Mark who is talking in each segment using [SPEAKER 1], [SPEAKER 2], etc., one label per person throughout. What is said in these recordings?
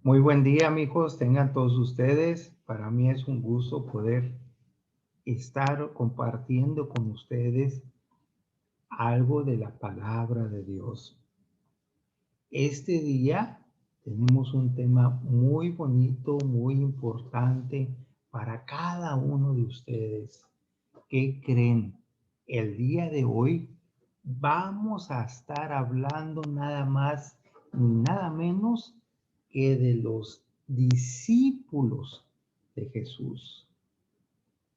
[SPEAKER 1] Muy buen día, amigos. Tengan todos ustedes. Para mí es un gusto poder estar compartiendo con ustedes algo de la palabra de Dios. Este día tenemos un tema muy bonito, muy importante para cada uno de ustedes. ¿Qué creen? El día de hoy vamos a estar hablando nada más ni nada menos que de los discípulos de Jesús.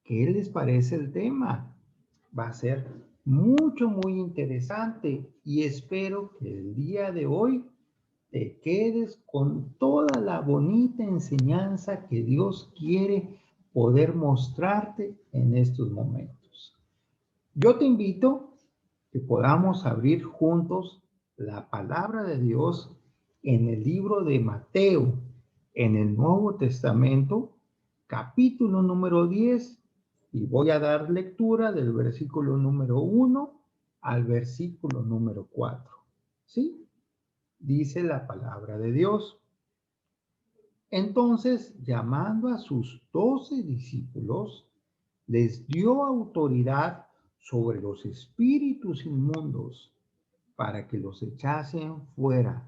[SPEAKER 1] ¿Qué les parece el tema? Va a ser muy interesante y espero que el día de hoy te quedes con toda la bonita enseñanza que Dios quiere poder mostrarte en estos momentos. Yo te invito que podamos abrir juntos la palabra de Dios en el libro de Mateo, en el Nuevo Testamento, capítulo número 10, y voy a dar lectura del versículo número 1 al versículo número 4. ¿Sí? Dice la palabra de Dios. Entonces, llamando a sus 12 discípulos, les dio autoridad sobre los espíritus inmundos para que los echasen fuera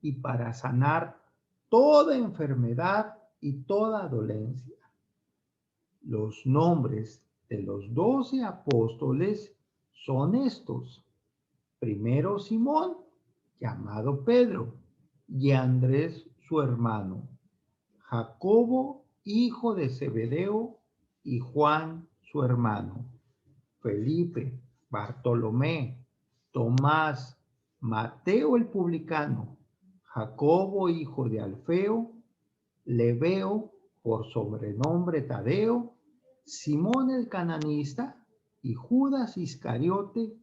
[SPEAKER 1] y para sanar toda enfermedad y toda dolencia. Los nombres de los 12 apóstoles son estos. Primero Simón, llamado Pedro, y Andrés su hermano, Jacobo, hijo de Zebedeo, y Juan su hermano, Felipe, Bartolomé, Tomás, Mateo el publicano, Jacobo, hijo de Alfeo, Lebeo, por sobrenombre Tadeo, Simón el cananista y Judas Iscariote,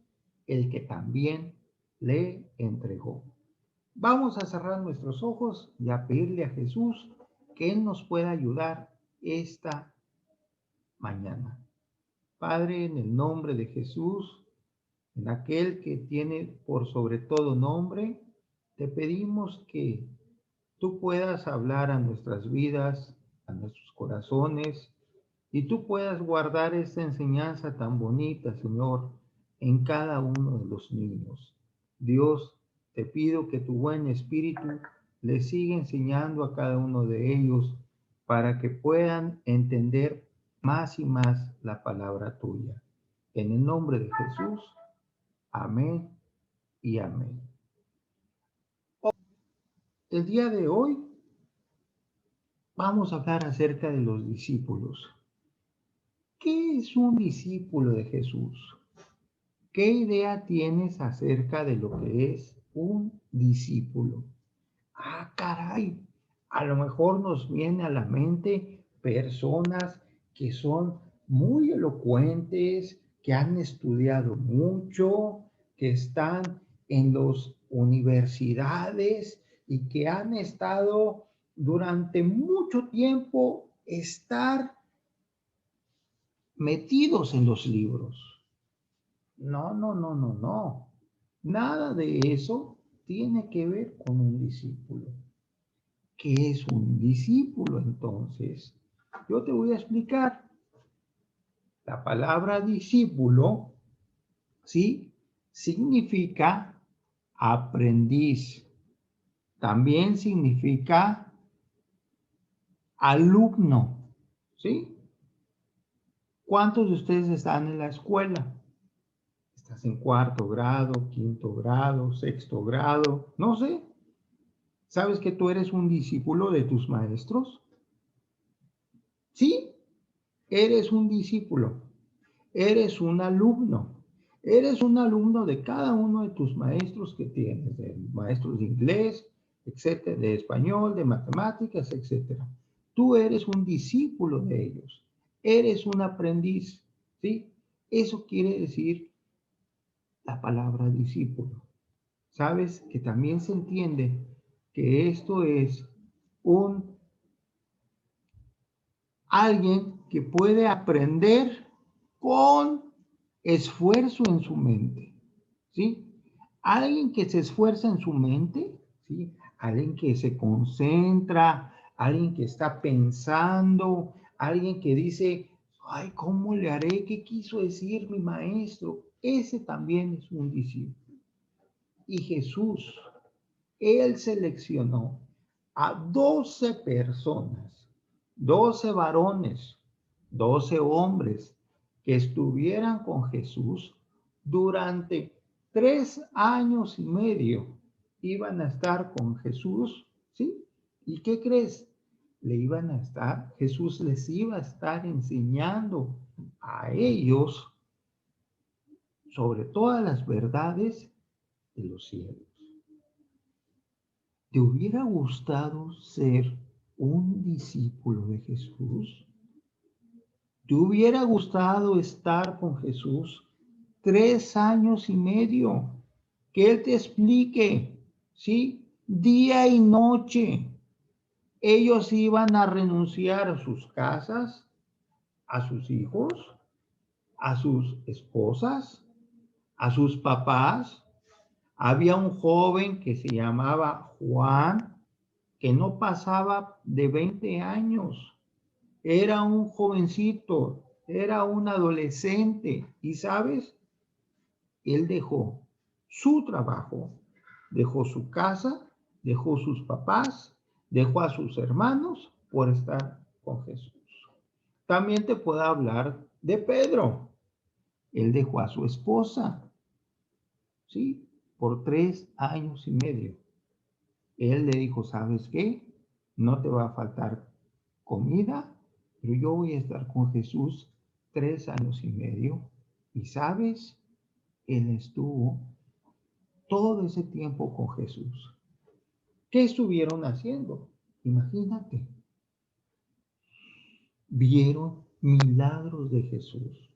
[SPEAKER 1] el que también le entregó. Vamos a cerrar nuestros ojos y a pedirle a Jesús que Él nos pueda ayudar esta mañana. Padre, en el nombre de Jesús, en aquel que tiene por sobre todo nombre, te pedimos que tú puedas hablar a nuestras vidas, a nuestros corazones, y tú puedas guardar esta enseñanza tan bonita, Señor, en cada uno de los niños. Dios, te pido que tu buen espíritu les siga enseñando a cada uno de ellos para que puedan entender más y más la palabra tuya. En el nombre de Jesús, amén y amén. El día de hoy vamos a hablar acerca de los discípulos. ¿Qué es un discípulo de Jesús? ¿Qué idea tienes acerca de lo que es un discípulo? Ah, caray, a lo mejor nos viene a la mente personas que son muy elocuentes, que han estudiado mucho, que están en las universidades y que han estado durante mucho tiempo metidos en los libros. No. Nada de eso tiene que ver con un discípulo. ¿Qué es un discípulo entonces? Yo te voy a explicar. La palabra discípulo, ¿sí? Significa aprendiz. También significa alumno, ¿sí? ¿Cuántos de ustedes están en la escuela? ¿Estás en cuarto grado, quinto grado, sexto grado? No sé. ¿Sabes que tú eres un discípulo de tus maestros? Sí, eres un discípulo. Eres un alumno. Eres un alumno de cada uno de tus maestros que tienes, de maestros de inglés, etcétera, de español, de matemáticas, etcétera. Tú eres un discípulo de ellos. Eres un aprendiz, ¿sí? Eso quiere decir la palabra discípulo. Sabes que también se entiende que esto es alguien que puede aprender con esfuerzo en su mente, ¿sí? Alguien que se esfuerza en su mente, ¿sí? Alguien que se concentra, alguien que está pensando, alguien que dice, ay, ¿cómo le haré? ¿Qué quiso decir mi maestro? Ese también es un discípulo. Y Jesús, él seleccionó a 12 personas, 12 varones, 12 hombres que estuvieran con Jesús durante 3 años y medio. Iban a estar con Jesús, ¿sí? ¿Y qué crees? Jesús les iba a estar enseñando a ellos sobre todas las verdades de los cielos. ¿Te hubiera gustado ser un discípulo de Jesús? ¿Te hubiera gustado estar con Jesús 3 años y medio? Que Él te explique, ¿sí? Día y noche. Ellos iban a renunciar a sus casas, a sus hijos, a sus esposas, a sus papás. Había un joven que se llamaba Juan, que no pasaba de 20 años. Era un jovencito, era un adolescente. Y sabes, él dejó su trabajo, dejó su casa, dejó sus papás, dejó a sus hermanos por estar con Jesús. También te puedo hablar de Pedro. Él dejó a su esposa, ¿sí? Por 3 años y medio. Él le dijo, ¿sabes qué? No te va a faltar comida, pero yo voy a estar con Jesús 3 años y medio. Y sabes, él estuvo todo ese tiempo con Jesús. ¿Qué estuvieron haciendo? Imagínate. Vieron milagros de Jesús.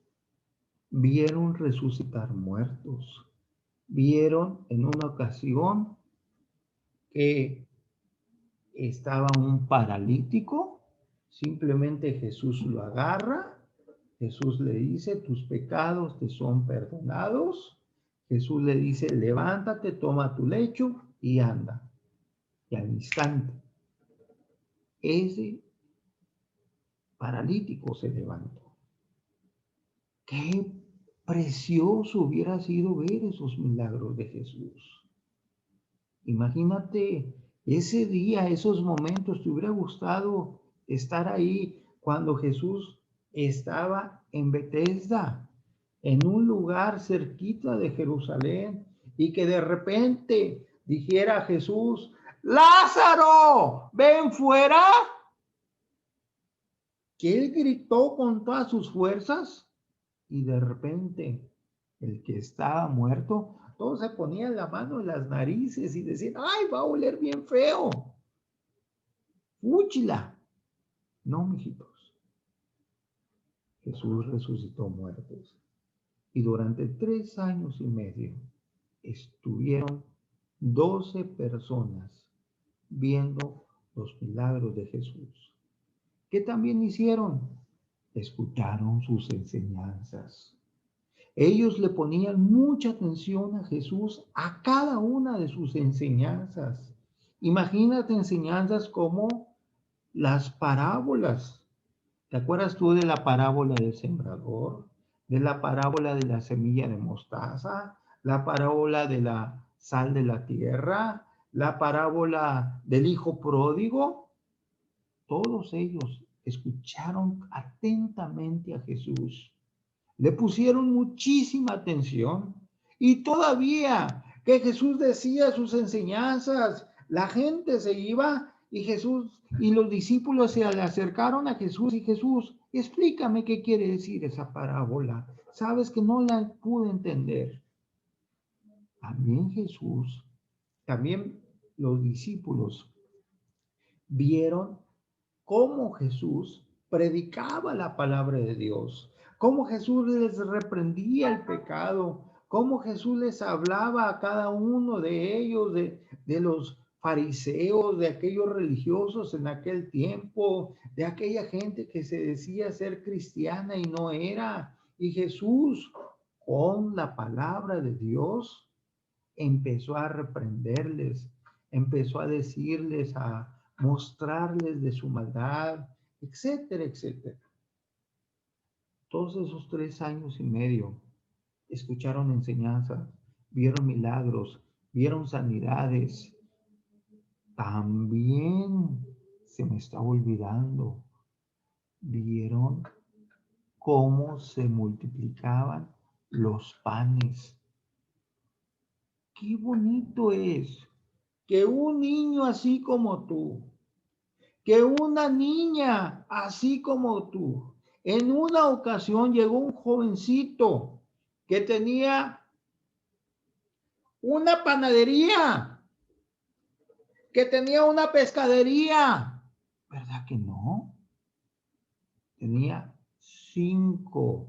[SPEAKER 1] Vieron resucitar muertos. Vieron en una ocasión que estaba un paralítico, simplemente Jesús lo agarra, Jesús le dice, tus pecados te son perdonados, Jesús le dice, levántate, toma tu lecho y anda. Y al instante, ese paralítico se levantó. Qué precioso hubiera sido ver esos milagros de Jesús. Imagínate ese día, esos momentos, te hubiera gustado estar ahí cuando Jesús estaba en Betesda, en un lugar cerquita de Jerusalén, y que de repente dijera Jesús, Lázaro, ven fuera, que él gritó con todas sus fuerzas y de repente el que estaba muerto, todos se ponían la mano en las narices y decían, ay, va a oler bien feo. Fúchila. No, mijitos. Jesús resucitó muertos. Y durante 3 años y medio estuvieron 12 personas viendo los milagros de Jesús. ¿Qué también hicieron? Escucharon sus enseñanzas. Ellos le ponían mucha atención a Jesús, a cada una de sus enseñanzas. Imagínate enseñanzas como las parábolas. ¿Te acuerdas tú de la parábola del sembrador? De la parábola de la semilla de mostaza, la parábola de la sal de la tierra, la parábola del hijo pródigo. Todos ellos escucharon atentamente a Jesús, le pusieron muchísima atención y todavía que Jesús decía sus enseñanzas, la gente se iba y Jesús y los discípulos se le acercaron a Jesús y Jesús, explícame qué quiere decir esa parábola. Sabes que no la pude entender. También Jesús, también los discípulos vieron cómo Jesús predicaba la palabra de Dios, cómo Jesús les reprendía el pecado, cómo Jesús les hablaba a cada uno de ellos, de los fariseos, de aquellos religiosos en aquel tiempo, de aquella gente que se decía ser cristiana y no era. Y Jesús, con la palabra de Dios, empezó a reprenderles, empezó a decirles, a mostrarles de su maldad, etcétera, etcétera. Todos esos 3 años y medio escucharon enseñanzas, vieron milagros, vieron sanidades. También se me está olvidando, vieron cómo se multiplicaban los panes. Qué bonito es que un niño así como tú, que una niña así como tú, en una ocasión llegó un jovencito que tenía una panadería, que tenía una pescadería. ¿Verdad que no? Tenía cinco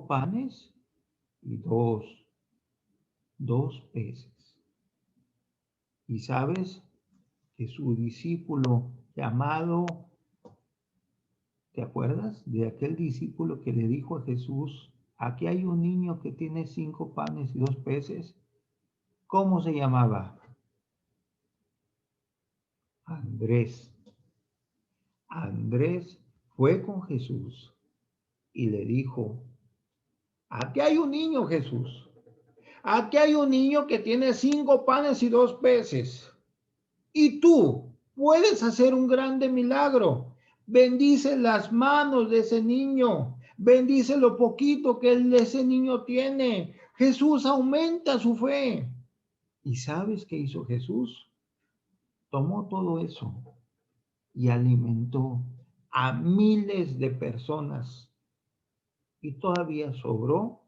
[SPEAKER 1] panes y dos peces. Y sabes que su discípulo llamado, ¿te acuerdas de aquel discípulo que le dijo a Jesús, aquí hay un niño que tiene 5 panes y 2 peces? ¿Cómo se llamaba? Andrés. Andrés fue con Jesús y le dijo, aquí hay un niño, Jesús. Aquí hay un niño que tiene 5 panes y 2 peces. Y tú puedes hacer un grande milagro. Bendice las manos de ese niño. Bendice lo poquito que ese niño tiene. Jesús aumenta su fe. ¿Y sabes qué hizo Jesús? Tomó todo eso y alimentó a miles de personas. Y todavía sobró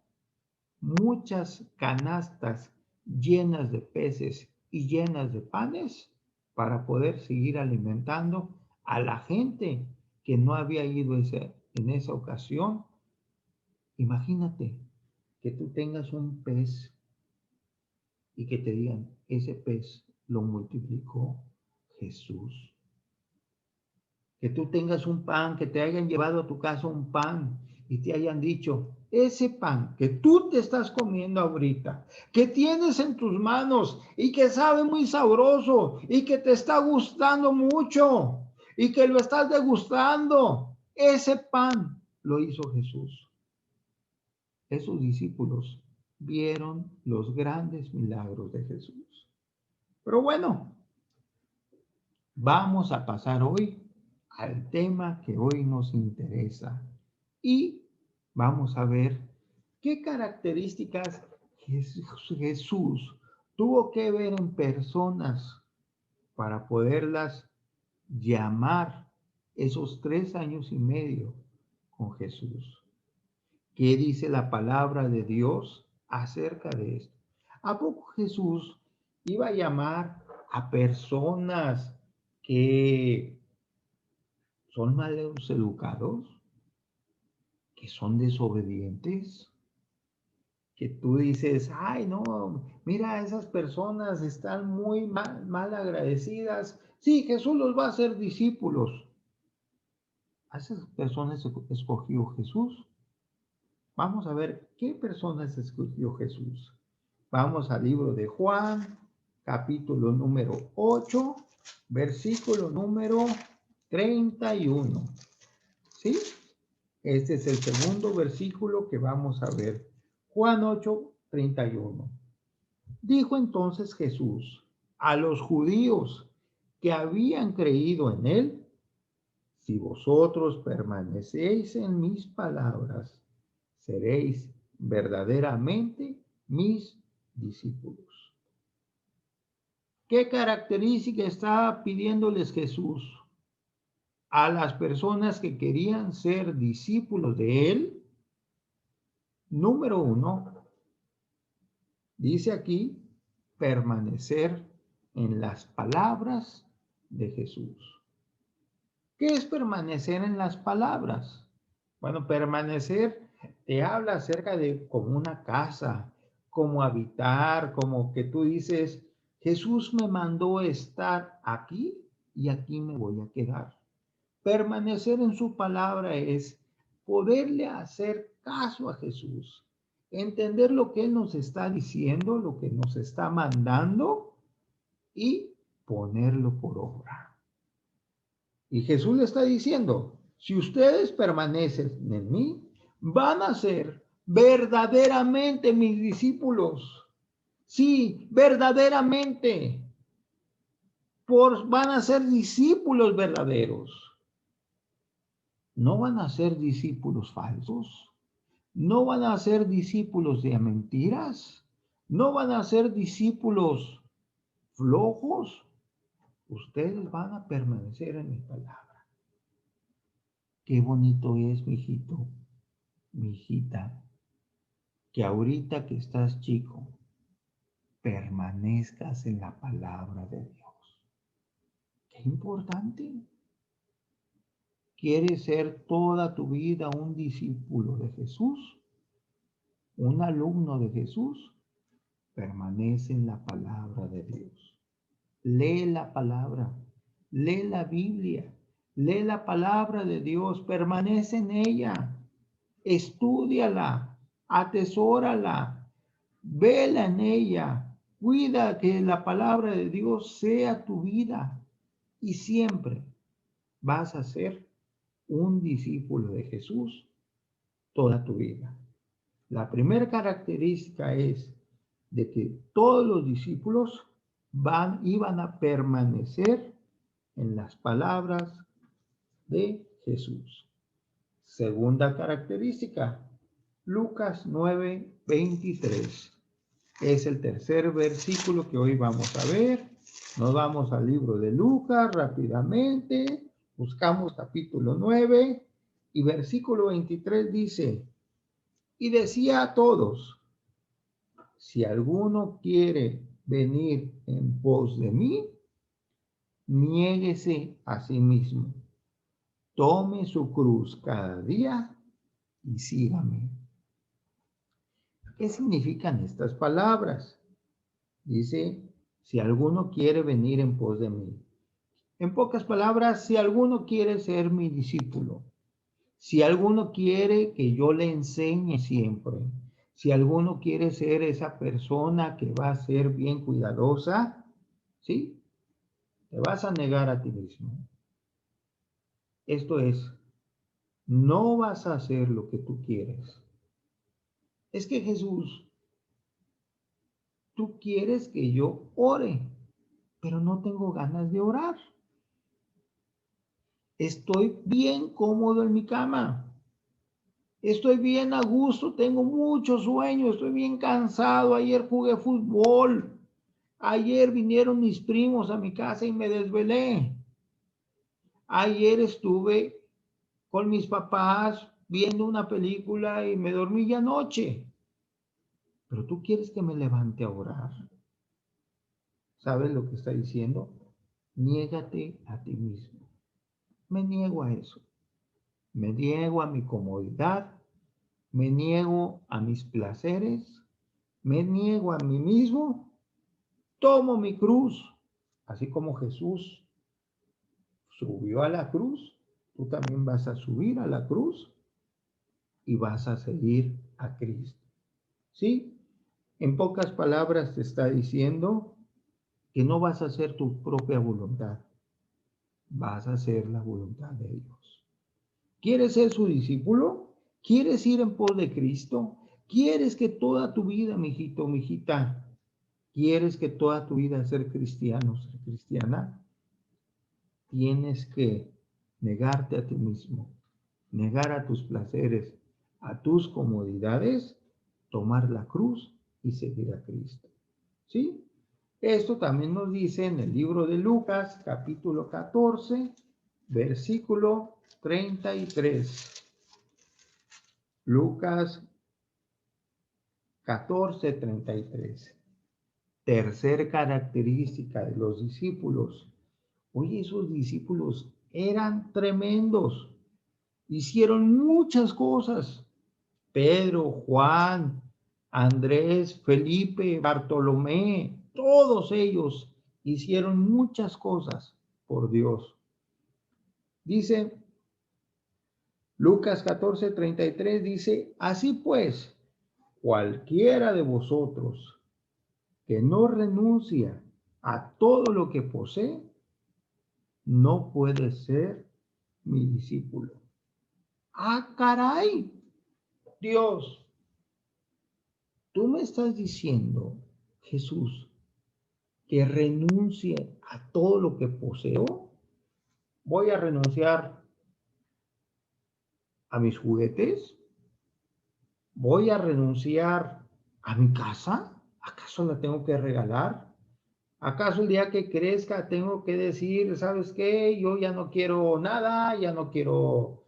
[SPEAKER 1] muchas canastas llenas de peces y llenas de panes para poder seguir alimentando a la gente que no había ido en esa ocasión. Imagínate que tú tengas un pez y que te digan, ese pez lo multiplicó Jesús. Que tú tengas un pan, que te hayan llevado a tu casa un pan y te hayan dicho, ese pan que tú te estás comiendo ahorita, que tienes en tus manos y que sabe muy sabroso y que te está gustando mucho y que lo estás degustando, ese pan lo hizo Jesús. Esos discípulos vieron los grandes milagros de Jesús. Pero bueno, vamos a pasar hoy al tema que hoy nos interesa y vamos a ver qué características Jesús tuvo que ver en personas para poderlas llamar esos 3 años y medio con Jesús. ¿Qué dice la palabra de Dios acerca de esto? ¿A poco Jesús iba a llamar a personas que son malos educados, que son desobedientes, que tú dices, ay, no, mira, esas personas están muy mal agradecidas? Sí, Jesús los va a hacer discípulos. ¿A esas personas escogió Jesús? Vamos a ver qué personas escogió Jesús. Vamos al libro de Juan, capítulo número 8, versículo número 31. ¿Sí? Este es el segundo versículo que vamos a ver. Juan 8, 31. Dijo entonces Jesús a los judíos que habían creído en él, si vosotros permanecéis en mis palabras, seréis verdaderamente mis discípulos. ¿Qué característica estaba pidiéndoles Jesús a las personas que querían ser discípulos de él? Número 1, dice aquí, permanecer en las palabras de Jesús. ¿Qué es permanecer en las palabras? Bueno, permanecer te habla acerca de como una casa, como habitar, como que tú dices, Jesús me mandó estar aquí y aquí me voy a quedar. Permanecer en su palabra es poderle hacer caso a Jesús, entender lo que Él nos está diciendo, lo que nos está mandando y ponerlo por obra. Y Jesús le está diciendo, si ustedes permanecen en mí, van a ser verdaderamente mis discípulos. Sí, verdaderamente. Van a ser discípulos verdaderos. No van a ser discípulos falsos. No van a ser discípulos de mentiras. No van a ser discípulos flojos. Ustedes van a permanecer en mi palabra. Qué bonito es, mi hijito, mi hijita, que ahorita que estás chico, permanezcas en la palabra de Dios. Qué importante. ¿Quieres ser toda tu vida un discípulo de Jesús? ¿Un alumno de Jesús? Permanece en la palabra de Dios. Lee la palabra, lee la Biblia, lee la palabra de Dios, permanece en ella, estúdiala, atesórala, vela en ella, cuida que la palabra de Dios sea tu vida y siempre vas a ser un discípulo de Jesús toda tu vida. La primera característica es de que todos los discípulos iban a permanecer en las palabras de Jesús. Segunda característica, Lucas 9:23. Es el tercer versículo que hoy vamos a ver. Nos vamos al libro de Lucas rápidamente. Buscamos capítulo 9 y versículo 23 dice, y decía a todos, si alguno quiere venir en pos de mí, niéguese a sí mismo, tome su cruz cada día y sígame. ¿Qué significan estas palabras? Dice, si alguno quiere venir en pos de mí. En pocas palabras, si alguno quiere ser mi discípulo, si alguno quiere que yo le enseñe siempre, si alguno quiere ser esa persona que va a ser bien cuidadosa, ¿sí? Te vas a negar a ti mismo. Esto es, no vas a hacer lo que tú quieres. Es que Jesús, tú quieres que yo ore, pero no tengo ganas de orar. Estoy bien cómodo en mi cama. Estoy bien a gusto, tengo mucho sueño, estoy bien cansado. Ayer jugué fútbol. Ayer vinieron mis primos a mi casa y me desvelé. Ayer estuve con mis papás viendo una película y me dormí ya anoche. Pero tú quieres que me levante a orar. ¿Sabes lo que está diciendo? Niégate a ti mismo. Me niego a eso. Me niego a mi comodidad. Me niego a mis placeres. Me niego a mí mismo. Tomo mi cruz. Así como Jesús subió a la cruz, tú también vas a subir a la cruz y vas a seguir a Cristo. ¿Sí? En pocas palabras te está diciendo que no vas a hacer tu propia voluntad, vas a hacer la voluntad de Dios. ¿Quieres ser su discípulo? ¿Quieres ir en pos de Cristo? ¿Quieres que toda tu vida, mijito, mijita, quieres que toda tu vida ser cristiano, ser cristiana? Tienes que negarte a ti mismo, negar a tus placeres, a tus comodidades, tomar la cruz y seguir a Cristo. ¿Sí? Esto también nos dice en el libro de Lucas, capítulo 14, versículo 33. Lucas 14, 33. Tercer característica de los discípulos. Oye, esos discípulos eran tremendos. Hicieron muchas cosas. Pedro, Juan, Andrés, Felipe, Bartolomé, todos ellos hicieron muchas cosas por Dios. Dice Lucas 14:33, dice, así pues, cualquiera de vosotros que no renuncia a todo lo que posee, no puede ser mi discípulo. ¡Ah, caray! Dios, tú me estás diciendo, Jesús, que renuncie a todo lo que poseo. Voy a renunciar a mis juguetes. Voy a renunciar a mi casa. ¿Acaso la tengo que regalar? ¿Acaso el día que crezca tengo que decir, ¿sabes qué? Yo ya no quiero nada, ya no quiero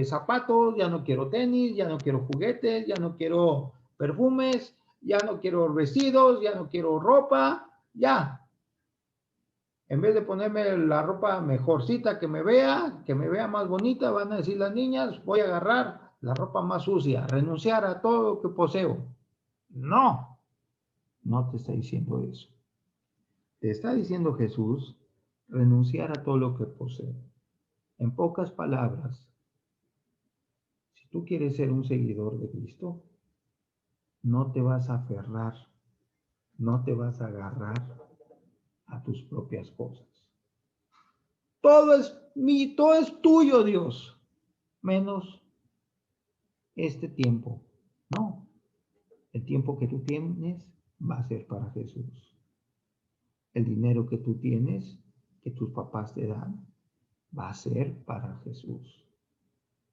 [SPEAKER 1] zapatos, ya no quiero tenis, ya no quiero juguetes, ya no quiero perfumes, ya no quiero vestidos, ya no quiero ropa, ya. En vez de ponerme la ropa mejorcita que me vea más bonita, van a decir las niñas, voy a agarrar la ropa más sucia, renunciar a todo lo que poseo. No, no te está diciendo eso. Te está diciendo Jesús, renunciar a todo lo que posee. En pocas palabras, si tú quieres ser un seguidor de Cristo, no te vas a aferrar, no te vas a agarrar a tus propias cosas. Todo es tuyo, Dios, menos este tiempo. No, el tiempo que tú tienes va a ser para Jesús. El dinero que tú tienes, que tus papás te dan, va a ser para Jesús.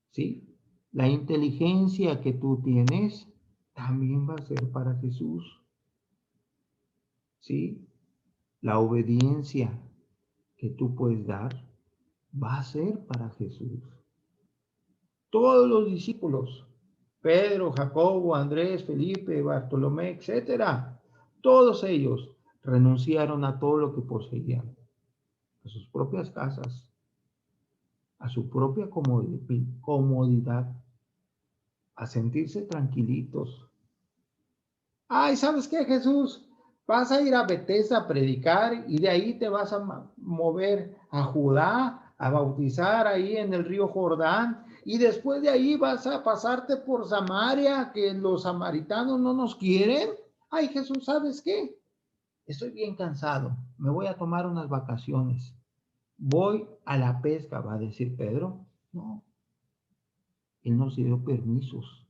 [SPEAKER 1] ¿Sí? La inteligencia que tú tienes también va a ser para Jesús. ¿Sí? La obediencia que tú puedes dar va a ser para Jesús. Todos los discípulos, Pedro, Jacobo, Andrés, Felipe, Bartolomé, etcétera, todos ellos renunciaron a todo lo que poseían, a sus propias casas, a su propia comodidad, a sentirse tranquilitos. Ay, ¿sabes qué, Jesús? Vas a ir a Bethesda a predicar y de ahí te vas a mover a Judá, a bautizar ahí en el río Jordán. Y después de ahí vas a pasarte por Samaria, que los samaritanos no nos quieren. Ay, Jesús, ¿sabes qué? Estoy bien cansado. Me voy a tomar unas vacaciones. Voy a la pesca, va a decir Pedro. No, él no se dio permisos.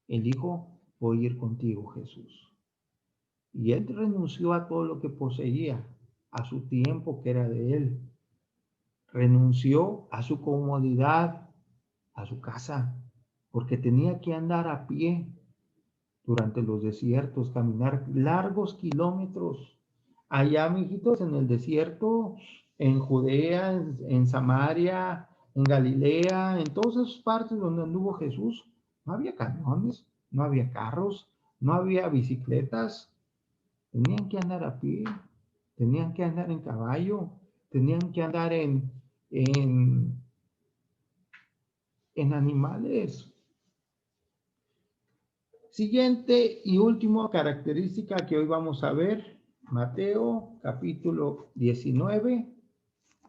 [SPEAKER 1] Él dijo, voy a ir contigo, Jesús. Y él renunció a todo lo que poseía, a su tiempo que era de él. Renunció a su comodidad, a su casa, porque tenía que andar a pie durante los desiertos, caminar largos kilómetros. Allá, mijitos, en el desierto, en Judea, en Samaria, en Galilea, en todas esas partes donde anduvo Jesús, no había camiones, no había carros, no había bicicletas. Tenían que andar a pie, tenían que andar en caballo, tenían que andar en animales. Siguiente y última característica que hoy vamos a ver, Mateo capítulo 19,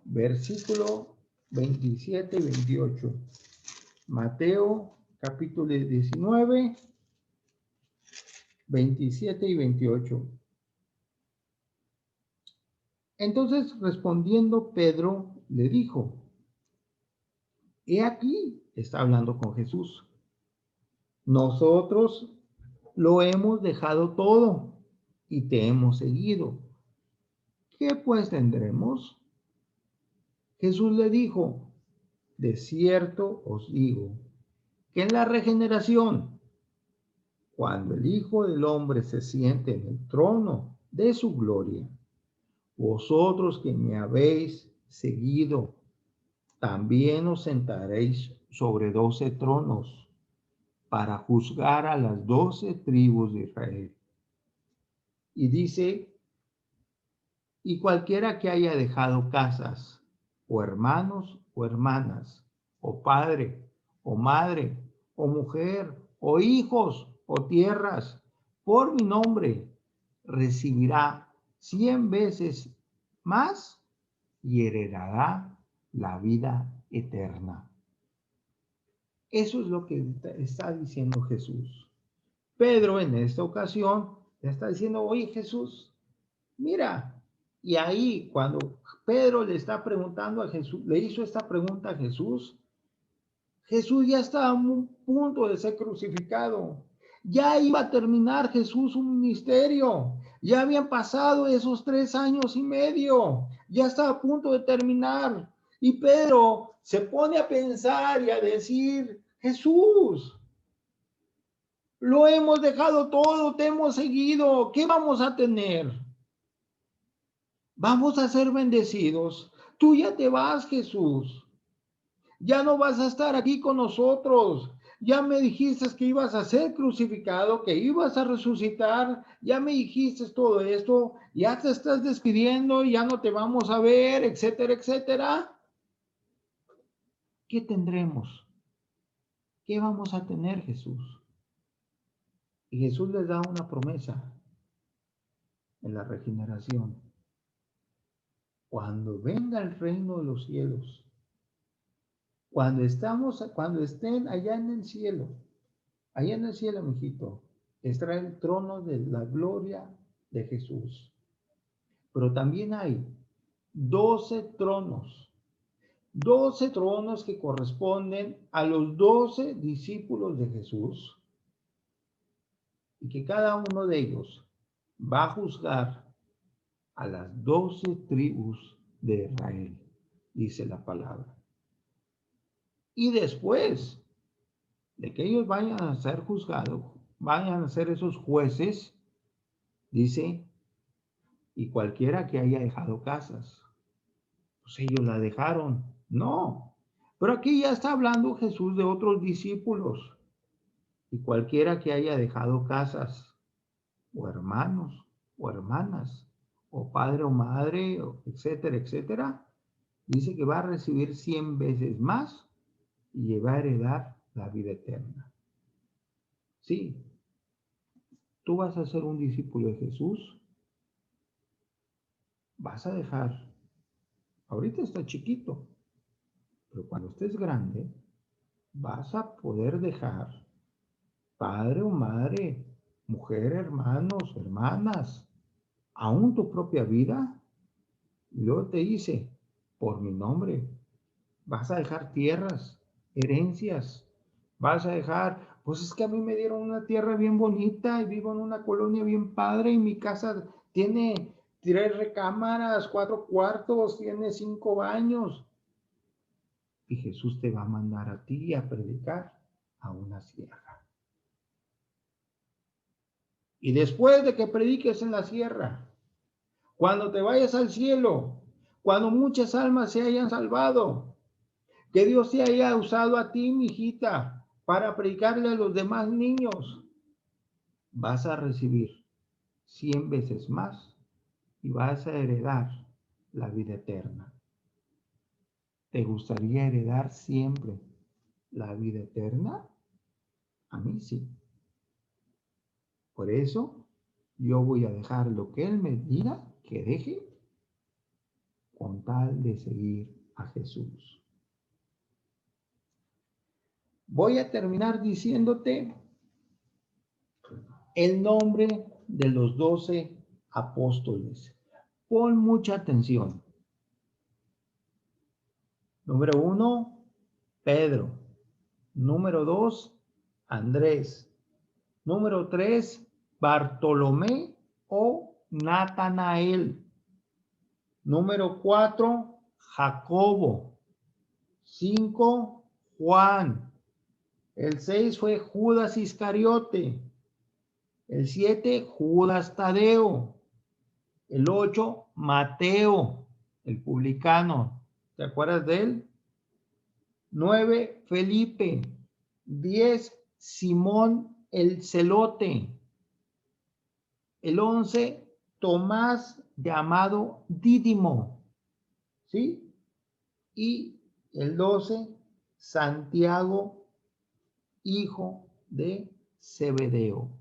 [SPEAKER 1] versículo 27 y 28. Mateo capítulo 19, 27 y 28. Entonces respondiendo Pedro le dijo, he aquí, está hablando con Jesús, nosotros lo hemos dejado todo y te hemos seguido. ¿Qué pues tendremos? Jesús le dijo, de cierto os digo, que en la regeneración, cuando el Hijo del Hombre se siente en el trono de su gloria, vosotros que me habéis seguido, también os sentaréis sobre 12 tronos para juzgar a las 12 tribus de Israel. Y dice, y cualquiera que haya dejado casas, o hermanos, o hermanas, o padre, o madre, o mujer, o hijos, o tierras, por mi nombre, recibirá 100 veces más y heredará la vida eterna. Eso es lo que está diciendo Jesús. Pedro en esta ocasión le está diciendo, oye Jesús, Mira, y ahí cuando Pedro le está preguntando a Jesús, le hizo esta pregunta a Jesús, Jesús ya estaba a un punto de ser crucificado. Ya iba a terminar Jesús su ministerio. Ya habían pasado esos 3 años y medio. Ya estaba a punto de terminar. Y Pedro se pone a pensar y a decir, Jesús, lo hemos dejado todo, te hemos seguido. ¿Qué vamos a tener? Vamos a ser bendecidos. Tú ya te vas, Jesús. Ya no vas a estar aquí con nosotros. Ya me dijiste que ibas a ser crucificado, que ibas a resucitar. Ya me dijiste todo esto. Ya te estás despidiendo, ya no te vamos a ver, etcétera, etcétera. ¿Qué tendremos? ¿Qué vamos a tener, Jesús? Y Jesús les da una promesa en la regeneración. Cuando venga el reino de los cielos, cuando estén allá en el cielo, mijito, estará el trono de la gloria de Jesús. Pero también hay 12 tronos, 12 tronos que corresponden a los 12 discípulos de Jesús y que cada uno de ellos va a juzgar a las 12 tribus de Israel, dice la palabra. Y después de que ellos vayan a ser juzgados, vayan a ser esos jueces, dice, y cualquiera que haya dejado casas, pues ellos la dejaron. No, pero aquí ya está hablando Jesús de otros discípulos, y cualquiera que haya dejado casas, o hermanos, o hermanas, o padre o madre, etcétera, etcétera, dice que va a recibir 100 veces más y va a heredar la vida eterna. Sí, tú vas a ser un discípulo de Jesús, vas a dejar, ahorita está chiquito, pero cuando estés grande, vas a poder dejar padre o madre, mujer, hermanos, hermanas, aún tu propia vida. Y luego te dice, por mi nombre, vas a dejar tierras, herencias, vas a dejar, pues es que a mí me dieron una tierra bien bonita y vivo en una colonia bien padre y mi casa tiene 3 recámaras, 4 cuartos, tiene 5 baños. Y Jesús te va a mandar a ti a predicar a una sierra. Y después de que prediques en la sierra, cuando te vayas al cielo, cuando muchas almas se hayan salvado, que Dios te haya usado a ti, mi hijita, para predicarle a los demás niños, vas a recibir 100 veces más y vas a heredar la vida eterna. ¿Te gustaría heredar siempre la vida eterna? A mí sí. Por eso yo voy a dejar lo que Él me diga que deje con tal de seguir a Jesús. Voy a terminar diciéndote el nombre de los 12 apóstoles. Pon mucha atención. Número 1, Pedro. Número 2, Andrés. Número 3, Bartolomé o Natanael. Número 4, Jacobo. 5, Juan. El 6 fue Judas Iscariote. El 7, Judas Tadeo. El 8, Mateo, el publicano. ¿Te acuerdas de él? 9, Felipe. 10, Simón el celote. El 11, Tomás llamado Dídimo. ¿Sí? Y el 12, Santiago, hijo de Zebedeo.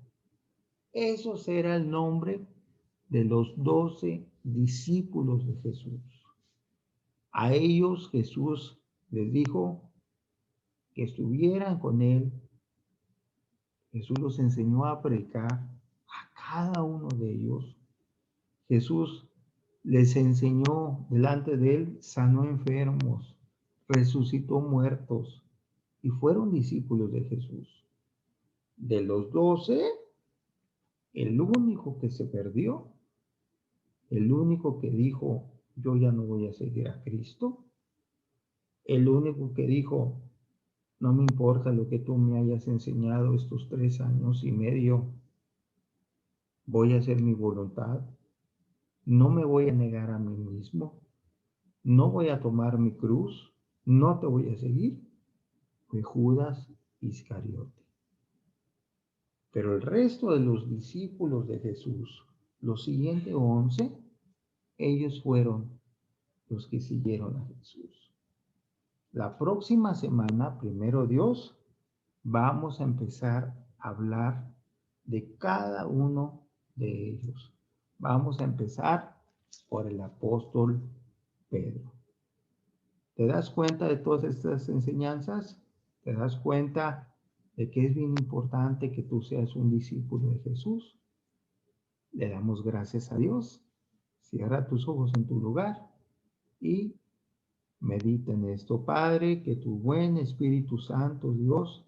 [SPEAKER 1] Eso será el nombre de los 12 discípulos de Jesús. A ellos Jesús les dijo que estuvieran con él. Jesús los enseñó a predicar a cada uno de ellos Jesús les enseñó delante de él, sanó enfermos, resucitó muertos y fueron discípulos de Jesús. De los 12, el único que se perdió, el único que dijo, yo ya no voy a seguir a Cristo, el único que dijo, no me importa lo que tú me hayas enseñado estos 3 años y medio, voy a hacer mi voluntad, no me voy a negar a mí mismo, no voy a tomar mi cruz, no te voy a seguir, fue Judas Iscariote. Pero el resto de los discípulos de Jesús, los siguientes 11, ellos fueron los que siguieron a Jesús. La próxima semana, primero Dios, vamos a empezar a hablar de cada uno de ellos. Vamos a empezar por el apóstol Pedro. ¿Te das cuenta de todas estas enseñanzas? ¿Te das cuenta de que es bien importante que tú seas un discípulo de Jesús? Le damos gracias a Dios. Cierra tus ojos en tu lugar y medita en esto. Padre, que tu buen Espíritu Santo, Dios,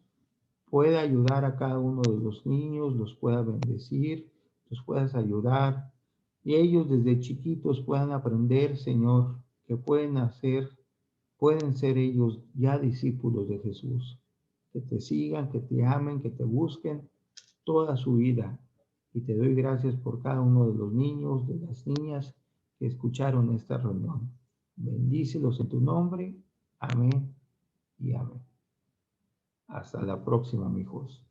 [SPEAKER 1] pueda ayudar a cada uno de los niños, los pueda bendecir, los puedas ayudar y ellos desde chiquitos puedan aprender, Señor, que pueden ser ellos ya discípulos de Jesús, que te sigan, que te amen, que te busquen toda su vida. Y te doy gracias por cada uno de los niños, de las niñas que escucharon esta reunión. Bendícelos en tu nombre. Amén y amén. Hasta la próxima, mijos.